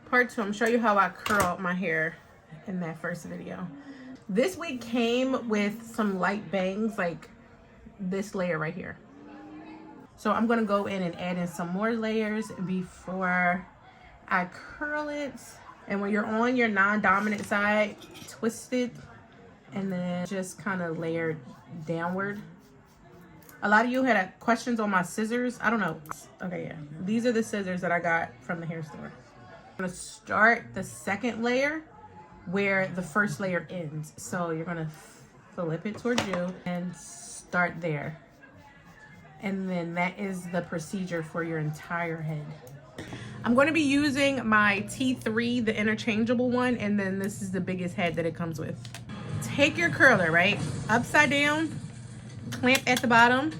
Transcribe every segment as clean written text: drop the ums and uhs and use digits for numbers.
Part 2, I'm gonna show you how I curled my hair in that first video. This wig came with some light bangs, like this layer right here. So I'm gonna go in and add in some more layers before I curl it. And when you're on your non-dominant side, twist it and then just kind of layer downward. A lot of you had questions on my scissors. I don't know. Okay, yeah. These are the scissors that I got from the hair store. I'm gonna start the second layer where the first layer ends. So you're gonna flip it towards you and start there. And then that is the procedure for your entire head. I'm going to be using my T3, the interchangeable one, and then this is the biggest head that it comes with. Take your curler, right? Upside down, clamp at the bottom,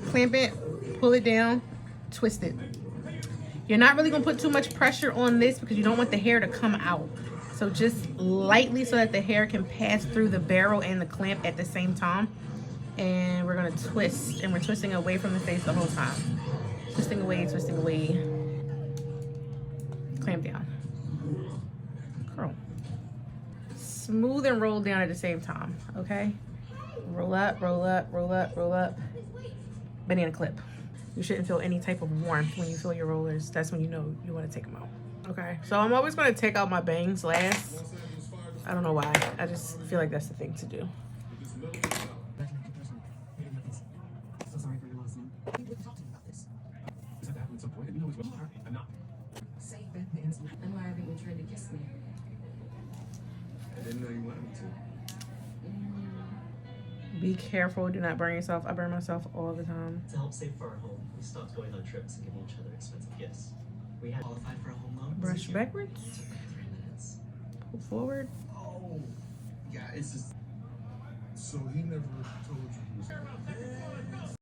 clamp it, pull it down, twist it. You're not really going to put too much pressure on this because you don't want the hair to come out. So just lightly so that the hair can pass through the barrel and the clamp at the same time. And we're gonna twist, and we're twisting away from the face the whole time. Twisting away, clamp down, curl. Smooth and roll down at the same time, okay? Roll up, roll up, roll up, roll up. Banana clip. You shouldn't feel any type of warmth when you feel your rollers. That's when you know you wanna take them out. Okay, so I'm always gonna take out my bangs last. I don't know why, I just feel like that's the thing to do. And why haven't you tried to kiss me? I didn't know you wanted me to. Be careful, do not burn yourself. I burn myself all the time. To help save for our home, we stopped going on trips and giving each other expensive gifts. We had qualified for a home loan. Brush backwards. 3 minutes. Pull forward. Oh, yeah, it's just. So he never told you he was.